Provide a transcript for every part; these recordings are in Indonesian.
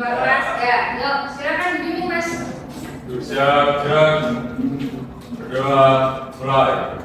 kelas ya. Yuk, silakan dibimbing Mas. Siap, gerak. Berdoa, mulai.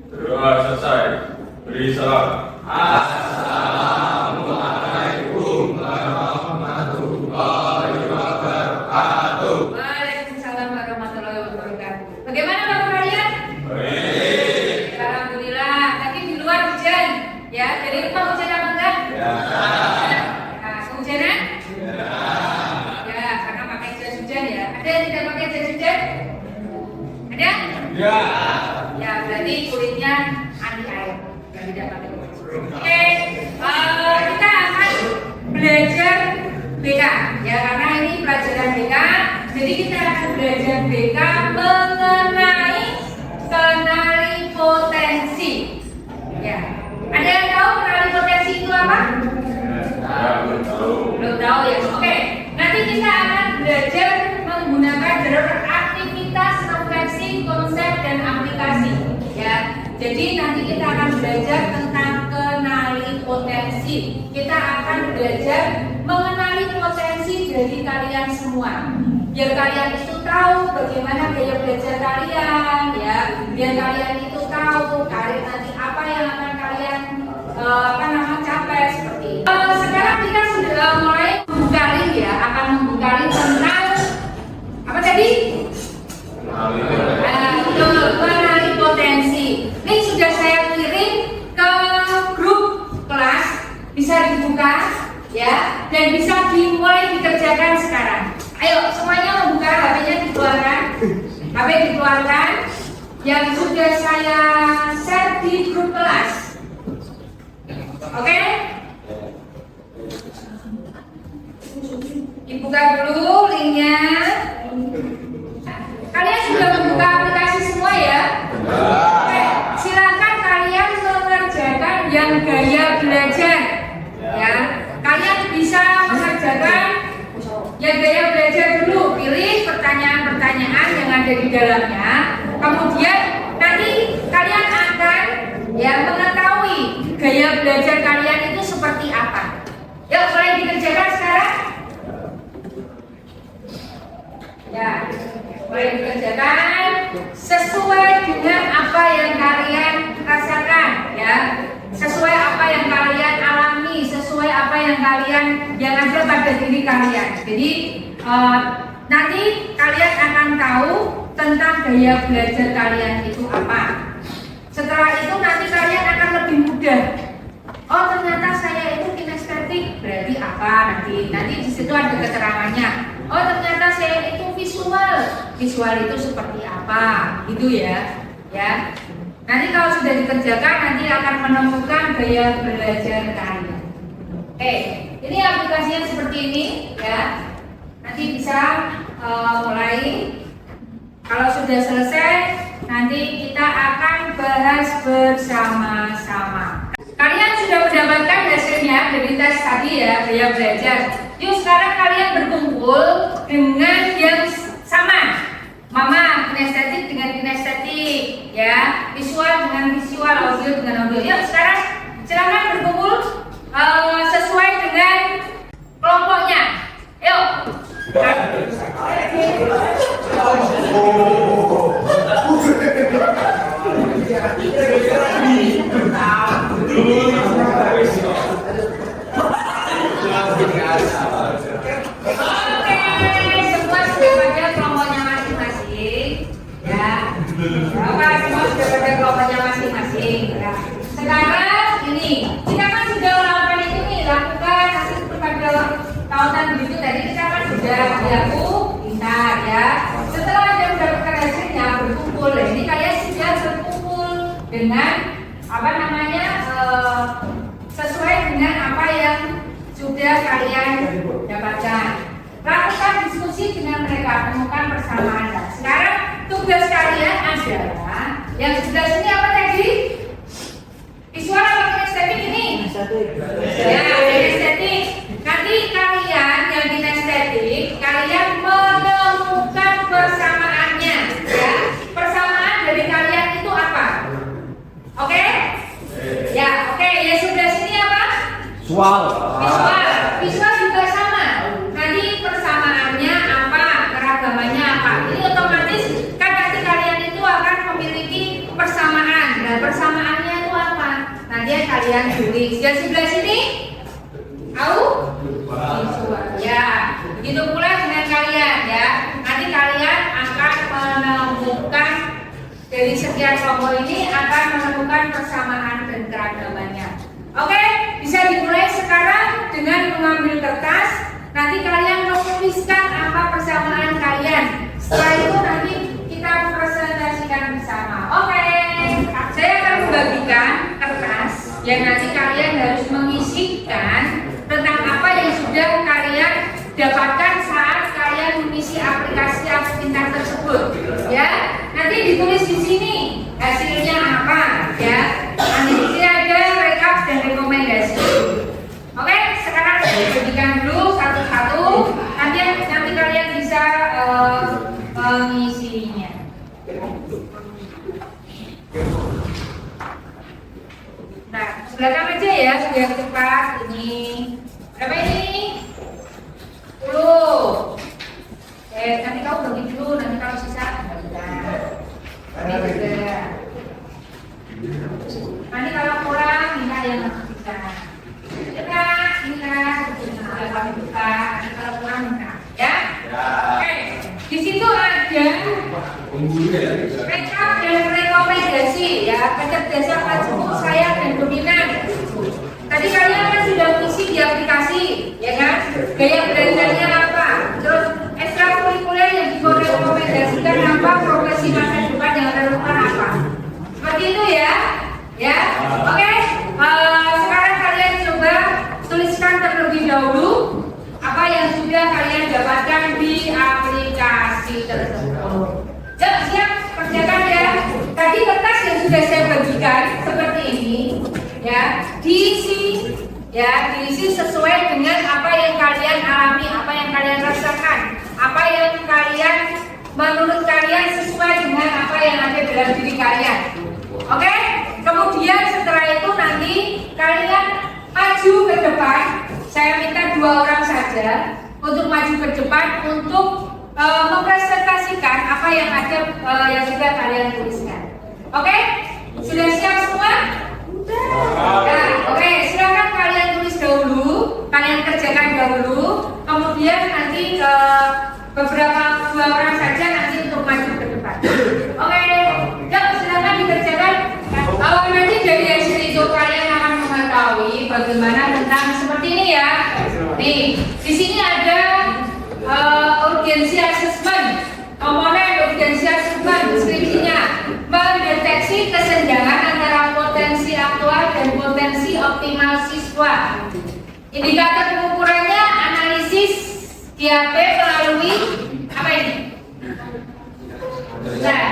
Berdoa selesai. Beri salam. Assalamualaikum warahmatullahi wabarakatuh. Waalaikumsalam warahmatullahi wabarakatuh. Bagaimana Bapak kalian? Baik. Alhamdulillah. Tadi di luar hujan, ya. Dari rumah hujan apa enggak? Ya. Nah, kehujanan? Ya, karena pakai jas hujan ya. Ada yang tidak pakai jas hujan? Ada? Ya. Ya, berarti kulitnya anti air. Yang tidak pakai jas. Oke, kita akan belajar BK ya, karena ini pelajaran BK. Jadi kita akan belajar BK mengenai kenali potensi. Ya, ada yang tahu kenali potensi itu apa? Ya, betul. Belum tahu ya. Oke, nanti kita akan belajar menggunakan jalur aktivitas, refleksi, konsep dan aplikasi. Ya, jadi nanti kita akan belajar tentang kenali potensi. Kita akan belajar mengenali potensi dari kalian semua. Biar kalian itu tahu bagaimana gaya belajar kalian, ya. Biar kalian itu tahu karir nanti apa yang akan kalian capai seperti itu. Sekarang kita sudah mulai membuka link ya, akan membuka link tentang apa tadi? Mengenali potensi. Link sudah saya kirim ke grup kelas, bisa dibuka ya, dan bisa dimulai dikerjakan sekarang. Ayo semuanya membuka, HP-nya dikeluarkan, HP dikeluarkan yang sudah saya share di grup kelas. Oke? Dibuka dulu linknya. Kalian sudah membuka aplikasi semua ya? Oke, silakan kalian mengerjakan yang gaya belajar. Ya, kalian bisa mengerjakan yang gaya belajar dulu. Pilih pertanyaan-pertanyaan yang ada di dalamnya. Kemudian nanti kalian akan ya mengetahui gaya belajar kalian itu seperti apa. Yuk, mulai dikerjakan sekarang. Ya, mulai dikerjakan sesuai dengan apa yang kalian rasakan, ya. Sesuai apa yang kalian alami, sesuai apa yang yang ada pada diri kalian. Jadi nanti kalian akan tahu tentang gaya belajar kalian itu apa. Setelah itu nanti kalian akan lebih mudah. Oh, ternyata saya itu kinestetik, berarti apa nanti? Nanti di situ ada keterangannya. Oh, ternyata saya itu visual. Visual itu seperti apa? Gitu ya. Ya. Nanti kalau sudah dikerjakan nanti akan menemukan gaya belajar kalian. Oke, ini aplikasinya seperti ini ya. Nanti bisa mulai. Kalau sudah selesai, nanti kita akan bahas bersama-sama. Kalian sudah mendapatkan hasilnya dari tes tadi ya, gaya belajar. Yuk sekarang kalian berkumpul dengan yang sama. Mama kinestetik dengan kinestetik, ya. Visual dengan visual, audio dengan audio. Yuk sekarang silakan berkumpul sesuai dengan kelompoknya. Yuk. Sekarang ini kita kan sudah melakukan itu nih, lakukan nanti pada tautan begitu tadi kita kan sudah diaku pintar ya. Setelah Anda mendapatkan hasilnya berkumpul, ini kalian sudah berkumpul dengan apa namanya sesuai dengan apa yang sudah kalian dapatkan. Lakukan diskusi dengan mereka, temukan persamaan. Sekarang tugas kalian adalah yang sebelah sini apa tadi? Visual apa kinestetik ini? Ya, kinestetik. Nanti kalian yang kinestetik, kalian menemukan persamaannya. Ya, persamaan dari kalian itu apa? Oke? Ya, oke. Yang sebelah sini apa Visual. Visual juga sama. Nanti persamaannya apa, keragamannya apa. Ini otomatis kan nanti kalian itu akan memiliki persamaan. Nah, persamaannya itu apa? Nanti kalian tulis. Yang sebelah sini, tahu? Visual. Ya, begitu pula dengan kalian ya. Nanti kalian akan menemukan dari sekian kelompok ini akan menemukan persamaan dan keragamannya. Oke, bisa dimulai sekarang dengan mengambil kertas. Nanti kalian menuliskan apa persamaan kalian. Setelah itu nanti kita presentasikan bersama. Oke, saya akan membagikan kertas yang nanti kalian harus mengisikan tentang apa yang sudah kalian dapatkan saat kalian mengisi aplikasi pintar tersebut. Ya, nanti ditulis di sini hasilnya apa. Ya, nanti di sini ada rekap dan rekomendasi. Oke, sekarang saya bagikan dulu satu-satu. Nanti kalian bisa mengisinya. Nah, belakang aja ya, biar cepat. Ini berapa ini? 10. Nanti kau bagi dulu, nanti kalau sisa bagikan. Ini juga. Nanti kalau kurang minta yang bisa. Minta, kalau buka, nanti kalau kurang minta, ya. Oke, di situ ada rekap dan rekomendasi, ya. Kecerdasan majemuk, saya dan dominan. Tadi kalian kan sudah mengisi di aplikasi, ya kan? Gaya belajarnya apa? Terus ekstrakurikuler yang direkomendasikan apa? Profesi masa depan yang relevan apa? Seperti itu ya, ya. Oke. Sekarang kalian coba tuliskan terlebih dahulu apa yang sudah kalian dapatkan di aplikasi tersebut. Siap, kerjakan ya. Tadi kertas yang sudah saya bagikan seperti ini, ya, diisi sesuai dengan apa yang kalian alami, apa yang kalian rasakan, apa yang kalian menurut kalian sesuai dengan apa yang ada dalam diri kalian. Oke? Kemudian setelah itu nanti kalian maju ke depan. Saya minta 2 orang saja untuk maju ke depan untuk mempresentasikan apa yang ada yang sudah kalian tuliskan. Oke? Sudah siap semua? Nah, oke, silakan kalian tulis dahulu, kalian kerjakan dahulu, kemudian nanti beberapa 2 orang saja nanti untuk maju ke depan. Oke, yuk silakan dikerjakan. Nanti dari hasil itu kalian akan mengetahui bagaimana tentang seperti ini ya. Nih, di sini ada urgensi assessment, komponen urgensi assessment, deskripsinya mendeteksi kesenjangan antara potensi aktual dan potensi optimal siswa. Indikator pengukurannya analisis GAP melalui apa ini? Nah,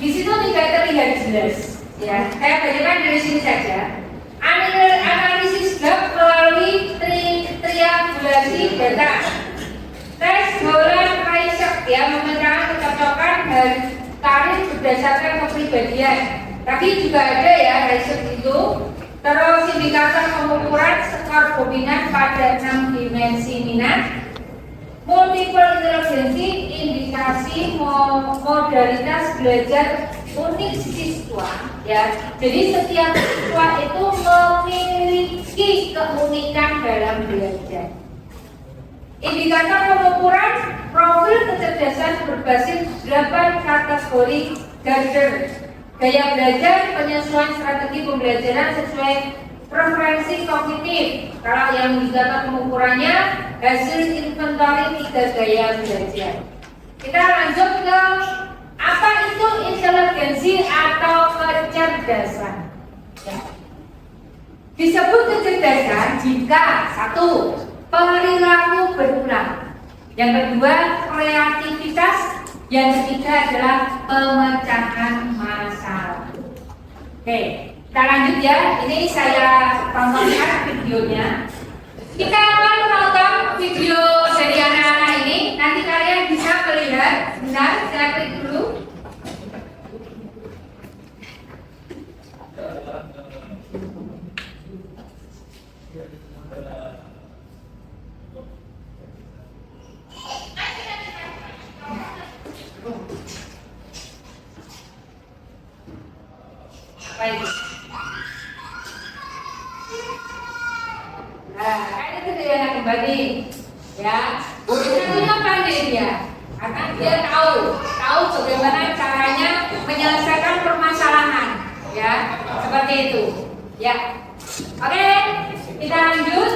di situ tidak terlihat jelas. Ya, saya bacakan dari sini saja. Analisis GAP melalui triangulasi data. Tes Holland Research ya, memetakan kecocokan dan tarif berdasarkan kepribadian. Tadi juga ada ya riset itu. Terus indikator pengukuran skor dominan pada 6 dimensi minat. Multiple intelijensi, indikasi modalitas belajar unik siswa ya. Jadi setiap siswa itu memiliki keunikan dalam belajar. Indikator pengukuran profil kecerdasan berbasis 8 kategori Gardner. Gaya belajar, penyesuaian strategi pembelajaran sesuai preferensi kognitif. Kalau yang indikator pengukurannya hasil inventory 3 gaya belajar. Kita lanjut ke apa itu inteligensi atau kecerdasan. Ya. Disebut kecerdasan jika 1. Perilaku berulang. Yang kedua, kreativitas. Yang ketiga adalah pemecahan masalah. Oke, kita lanjut ya. Ini saya tontonkan videonya. Kita akan menonton video dari anak-anak ini. Nanti kalian bisa melihat. Bentar, saya klik dulu. Baik. Nah, kan itu dia anak kembali, ya. Itu pandai dia, karena dia tahu bagaimana caranya menyelesaikan permasalahan, ya, seperti itu, ya. Oke, kita lanjut.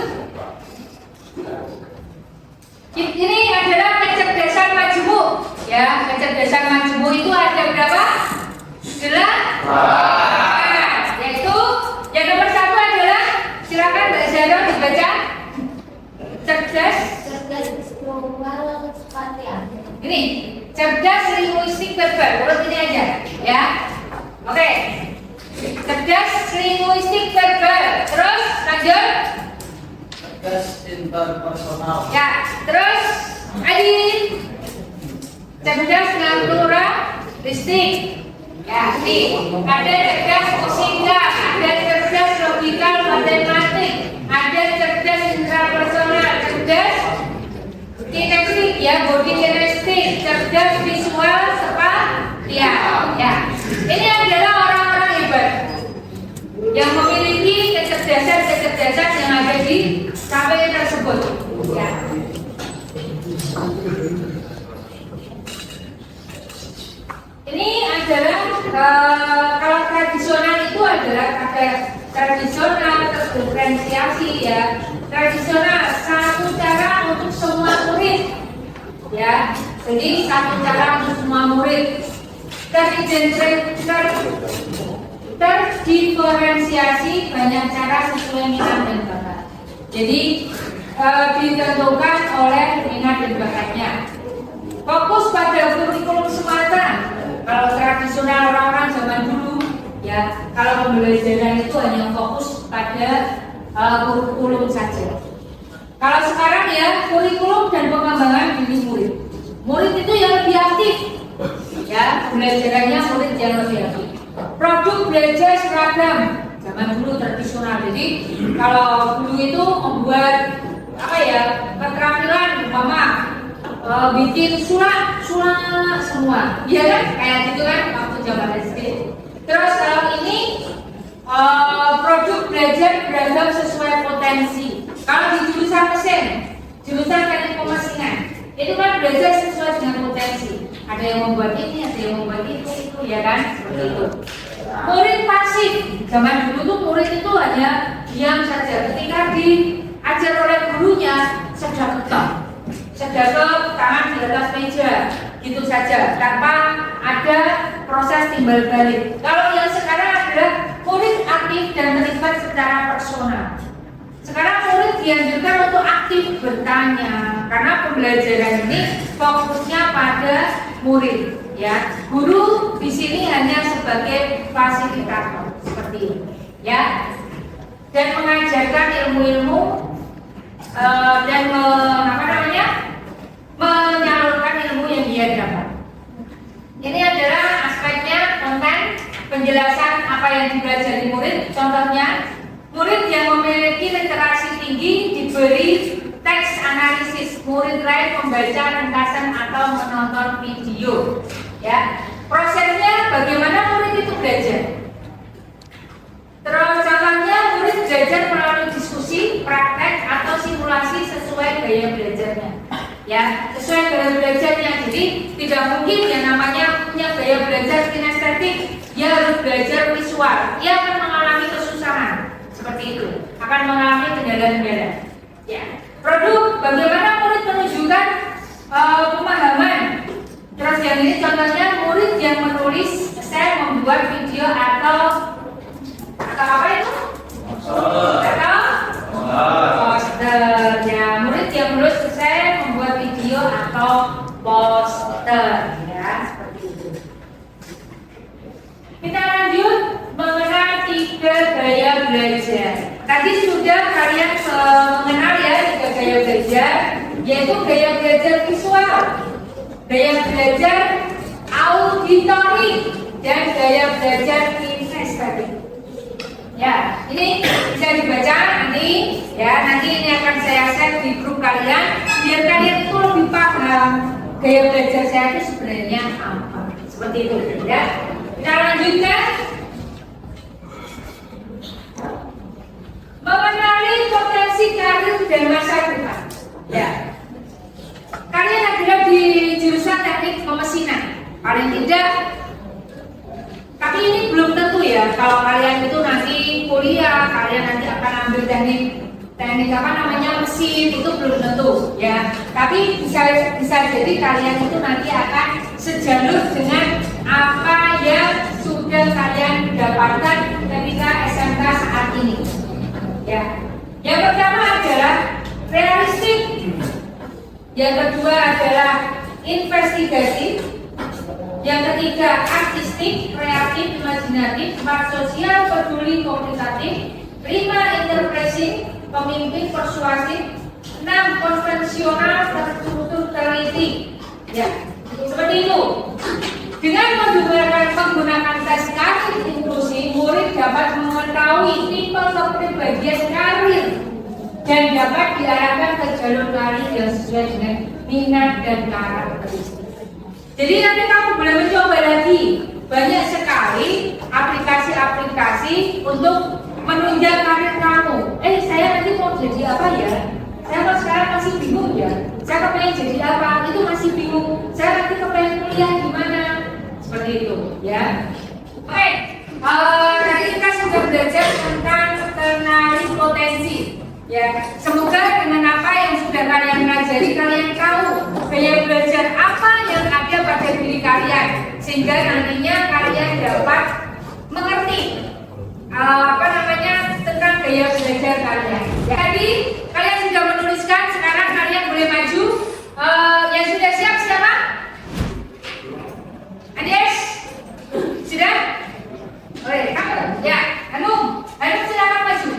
Ini adalah kecerdasan majemuk, ya. Kecerdasan majemuk itu ada berapa? 8. Yaitu yang nomor 1 adalah, silakan Mbak Zara dibaca. Cerdas ini, cerdas linguistik verbal. Urut ini aja, ya. Oke. Cerdas linguistik verbal. Terus lanjut. Cerdas interpersonal. Ya, terus Adin. Cerdas naturalistik. Ya, ini ada cerdas fisika, ada cerdas logikal matematik, ada cerdas intrapersonal, cerdas kinestik, ya, body kinestik, cerdas visual, spasial, ya. Ini adalah orang-orang hebat yang memiliki kecerdasan yang ada di samping tersebut, ya. Ini adalah kalau tradisional itu adalah ada tradisional terus diferensiasi, ya. Tradisional satu cara untuk semua murid, ya. Jadi satu cara untuk semua murid. Terdiferensiasi banyak cara sesuai minat dan bakat. Jadi ditentukan oleh minat dan bakatnya. Fokus pada kurikulum semata. Kalau tradisional orang-orang zaman dulu, ya, kalau pembelajaran itu hanya fokus pada kurikulum saja. Kalau sekarang, ya, kurikulum dan pengembangan diri murid. Murid itu yang lebih aktif, ya, pembelajarannya murid yang lebih aktif. Produk belajar seragam zaman dulu tradisional. Jadi kalau dulu itu membuat keterampilan, umpama bikin sulap semua, iya kan, kayak gitu kan waktu zaman SD. Terus kalau ini produk belajar beragam sesuai potensi. Kalau di jurusan mesin, jurusan teknik pemesinan, itu kan belajar sesuai dengan potensi. Ada yang membuat ini, ada yang membuat itu, ya kan, seperti itu. Murid pasif, zaman dulu tuh murid itu hanya diam saja. Ketika diajar oleh gurunya, sedang tangan di atas meja, gitu saja, tanpa ada proses timbal balik. Kalau yang sekarang adalah murid aktif dan terlibat secara personal. Sekarang murid dianjurkan untuk aktif bertanya, karena pembelajaran ini fokusnya pada murid, ya. Guru di sini hanya sebagai fasilitator, seperti ini, ya, dan mengajarkan ilmu-ilmu dan menyalurkan ilmu yang dia dapat. Ini adalah aspeknya tentang penjelasan apa yang dipelajari murid. Contohnya, murid yang memiliki literasi tinggi diberi teks analisis. Murid lain membaca ringkasan atau menonton video, ya. Prosesnya bagaimana murid itu belajar. Terus contohnya, murid belajar melalui diskusi, praktek atau simulasi sesuai gaya belajarnya, ya, sesuai gaya belajarnya. Jadi tidak mungkin yang namanya punya gaya belajar kinestetik, dia harus belajar visual. Dia akan mengalami kesusahan seperti itu, akan mengalami kendala-kendala, ya. Produk, bagaimana murid menunjukkan pemahaman. Terus yang ini contohnya, murid yang menulis, saya membuat video atau apa itu? Poster, ya. Murid yang menulis, saya membuat video atau poster, ya, seperti itu. Kita lanjut mengenal 3 gaya belajar. Tadi sudah kalian mengenal, ya, 3 gaya belajar, yaitu gaya belajar visual, gaya belajar auditory, dan gaya belajar kinestetik. Ya, ini bisa dibaca nanti, ya. Nanti ini akan saya share di grup kalian, biar kalian itu lebih paham gaya belajar saya itu sebenarnya apa. Seperti itu, ya. Kita lanjutkan. dan masa depan. Ya. Kalian adalah di jurusan teknik pemesinan, paling tidak. Tapi ini belum tentu ya. Kalau kalian itu nanti kuliah, kalian nanti akan ambil teknik apa namanya mesin, itu belum tentu ya. Tapi bisa jadi kalian itu nanti akan sejalur dengan apa yang sudah kalian dapatkan ketika SMK saat ini. Ya. Yang pertama adalah realistik. Yang kedua adalah investigasi. Yang ketiga artistik, kreatif, imajinatif. 4 sosial, peduli, komunikatif. 5 interpretasi, pemimpin, persuasif. 6 konvensional, terstruktur, teliti. Ya, seperti itu. Dengan menggunakan tes karir inklusi, murid dapat mengetahui tipe kepribadian karir dan dapat diarahkan ke jalur karir yang sesuai dengan minat dan karakteristik. Jadi nanti kamu boleh mencoba lagi. Banyak sekali aplikasi-aplikasi untuk menunjang karir kamu. Saya nanti mau jadi apa ya? Saya mau sekarang masih bingung ya. Saya kepengen jadi apa? Itu masih bingung. Saya nanti kepengen kuliah gimana? Seperti itu, ya. Oke, tadi kita sudah belajar tentang kenali potensi. Ya, semoga dengan apa yang sudah kalian pelajari, kalian tahu gaya belajar apa yang ada pada diri kalian, sehingga nantinya kalian dapat mengerti tentang gaya belajar kalian. Ya, tadi kalian sudah menuliskan, sekarang kalian boleh maju. Yang sudah siap siapa? Ades? Sudah? Oke, kamu? Ya, Hanum silakan maju.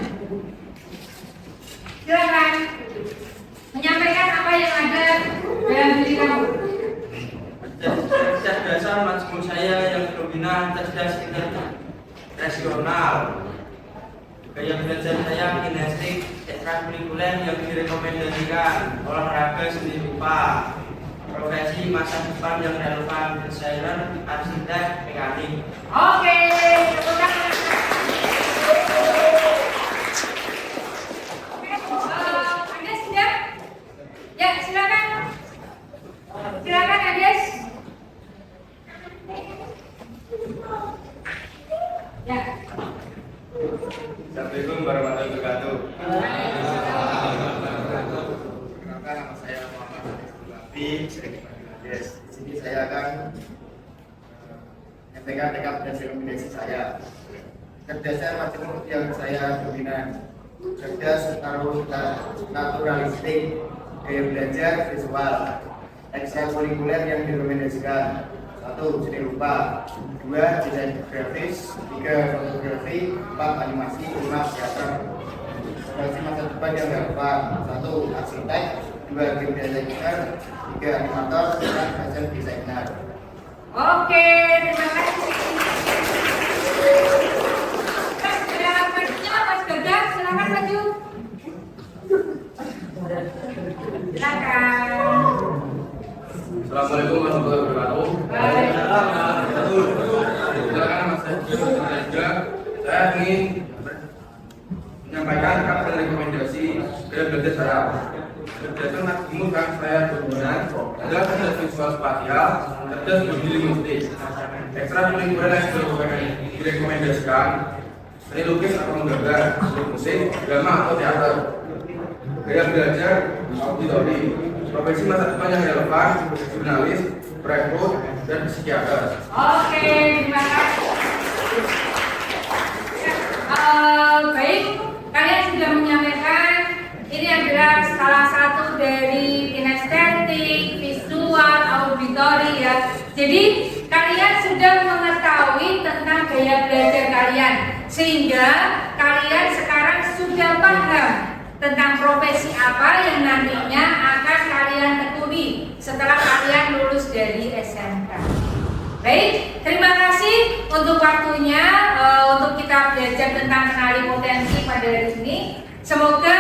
Silakan menyampaikan apa yang ada dalam diri kamu. Kecerdasan maksimum saya yang dominan, cerdas rasional. Gaya belajar saya kinestik, ekstrakurikuler yang direkomendasikan, olahraga seni rupa, profesi masa depan yang relevan, desainer, arsitek, mekanik. Oke, tepuk tangan. Anda sudah? Ya, silakan. Silakan Ades. Ya. Assalamualaikum warahmatullahi wabarakatuh. Perkenalkan, nama saya Muhammad Abdi. Di sini saya akan menyampaikan tekad dan rekomendasi saya. Cerdasan maksimum yang saya dominan, cerdas naturalistik, gaya belajar visual, ekstrakurikuler yang direkomendasikan. 1. Seni rupa, 2. Desain grafis, 3. Fotografi, 4. Animasi, 5. Teater. Profesi masa depan yang relevan. 1. Arsitek, 2. Game designer, 3. Animator, 4. Fashion designer. Oke, terima kasih. Mas Gadah, silakan maju. Silakan. Assalamualaikum warahmatullahi wabarakatuh. Silakan Mas juga. Saya ingin menyampaikan kata dan rekomendasi gaya belajar saya. Berdasarkan maksimum yang saya dominan adalah cerdas visual spasial, cerdas budi linguistik, ekstrakurikuler yang direkomendasikan, seni lukis atau menggambar, musik, drama atau teater. Gaya belajar auditori, profesi masa depan yang relevan, jurnalis, perekrut, dan psikiater. Oke, terima kasih. Baik, kalian sudah menyampaikan ini adalah salah satu dari kinestetik, visual, auditori ya. Jadi kalian sudah mengetahui tentang gaya belajar kalian, sehingga kalian sekarang sudah paham tentang profesi apa yang nantinya akan kalian tekuni setelah kalian lulus dari SMK. Baik, terima kasih untuk waktunya untuk kita belajar tentang kenali potensi pada hari ini. Semoga